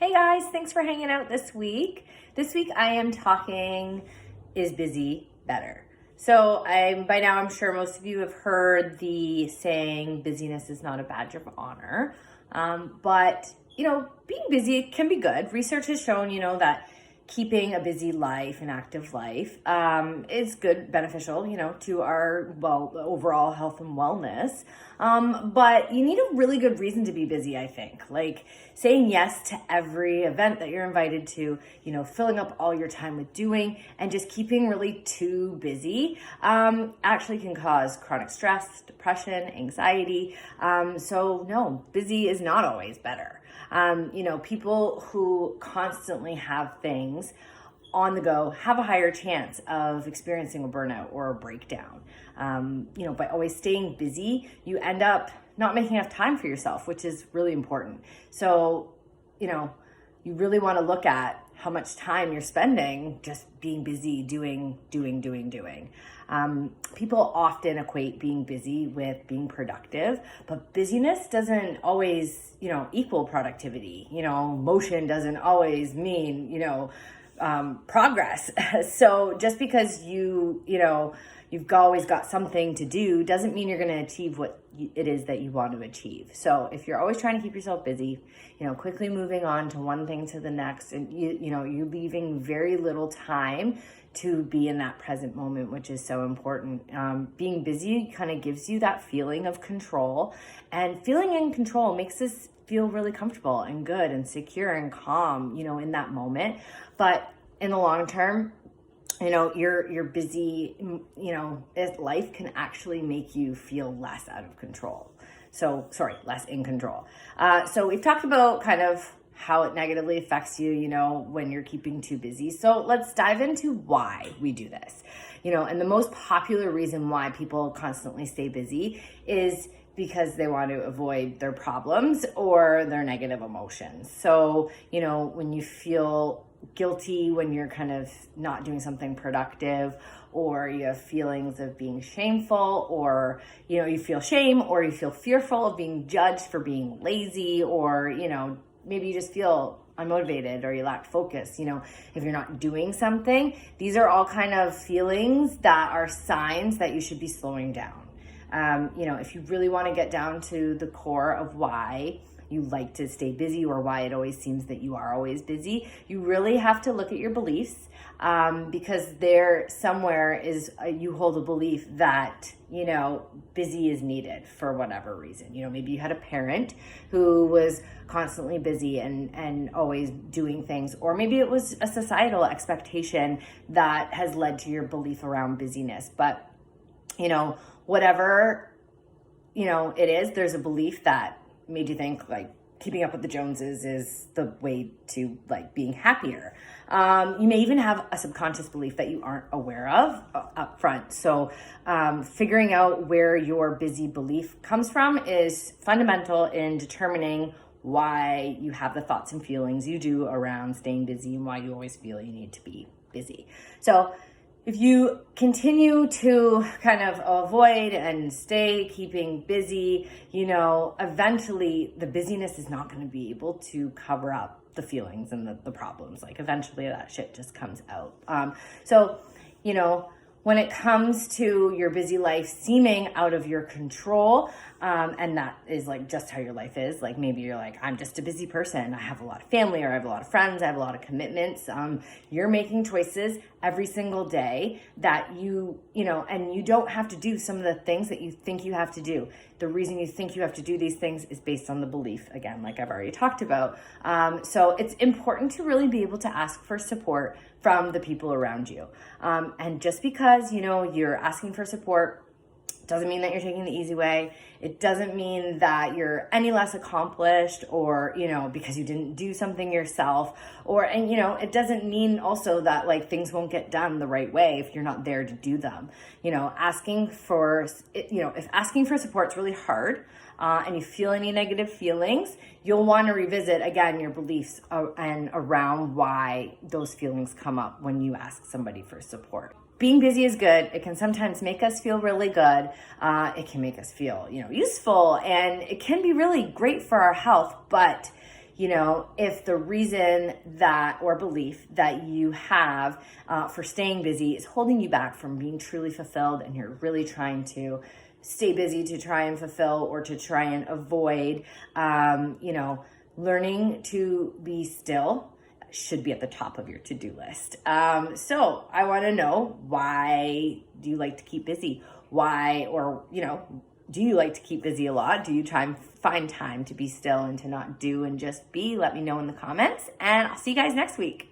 Hey guys, thanks for hanging out this week. This week I am talking, is busy better? So by now I'm sure most of you have heard the saying, busyness is not a badge of honor. But being busy can be good. Research has shown, that keeping a busy life, an active life, is good, beneficial, to our, overall health and wellness. But you need a really good reason to be busy, I think. Like saying yes to every event that you're invited to, filling up all your time with doing and just keeping really too busy, actually can cause chronic stress, depression, anxiety. So no, busy is not always better. People who constantly have things on the go have a higher chance of experiencing a burnout or a breakdown. By always staying busy, you end up not making enough time for yourself, which is really important. So, you really want to look at how much time you're spending just being busy, doing. People often equate being busy with being productive, but busyness doesn't always, equal productivity. Motion doesn't always mean, progress. So just because you've always got something to do doesn't mean you're going to achieve what it is that you want to achieve. So if you're always trying to keep yourself busy, quickly moving on to one thing to the next, and you're leaving very little time to be in that present moment, which is so important. Being busy kind of gives you that feeling of control, and feeling in control makes us feel really comfortable and good and secure and calm, in that moment. But in the long term, you're busy, life can actually make you feel less out of control. Less in control. So we've talked about kind of how it negatively affects you, when you're keeping too busy. So let's dive into why we do this. And the most popular reason why people constantly stay busy is because they want to avoid their problems or their negative emotions. So, when you feel guilty when you're kind of not doing something productive, or you have feelings of being shameful, or you feel shame, or you feel fearful of being judged for being lazy, or maybe you just feel unmotivated or you lack focus, if you're not doing something. These are all kind of feelings that are signs that you should be slowing down. If you really want to get down to the core of why you like to stay busy, or why it always seems that you are always busy, you really have to look at your beliefs, because there somewhere is you hold a belief that busy is needed for whatever reason. Maybe you had a parent who was constantly busy and always doing things, or maybe it was a societal expectation that has led to your belief around busyness. But whatever it is, there's a belief that made you think like keeping up with the Joneses is the way to like being happier. You may even have a subconscious belief that you aren't aware of up front. So figuring out where your busy belief comes from is fundamental in determining why you have the thoughts and feelings you do around staying busy, and why you always feel you need to be busy. So if you continue to kind of avoid and stay keeping busy, eventually the busyness is not going to be able to cover up the feelings and the problems. Like eventually that shit just comes out. When it comes to your busy life seeming out of your control, and that is like just how your life is. Like maybe you're like, I'm just a busy person. I have a lot of family, or I have a lot of friends. I have a lot of commitments. You're making choices every single day that and you don't have to do some of the things that you think you have to do. The reason you think you have to do these things is based on the belief, again, like I've already talked about. So it's important to really be able to ask for support from the people around you. And just because, you're asking for support doesn't mean that you're taking the easy way. It doesn't mean that you're any less accomplished, or, because you didn't do something yourself, it doesn't mean also that like things won't get done the right way if you're not there to do them. If asking for support's really hard, and you feel any negative feelings, you'll want to revisit again your beliefs and around why those feelings come up when you ask somebody for support. Being busy is good. It can sometimes make us feel really good. It can make us feel, useful, and it can be really great for our health. But, if the reason that or belief that you have for staying busy is holding you back from being truly fulfilled, and you're really trying to stay busy to try and fulfill or to try and avoid, learning to be still should be at the top of your to-do list. So I want to know, why do you like to keep busy? Why, or, do you like to keep busy a lot? Do you try and find time to be still and to not do and just be? Let me know in the comments, and I'll see you guys next week.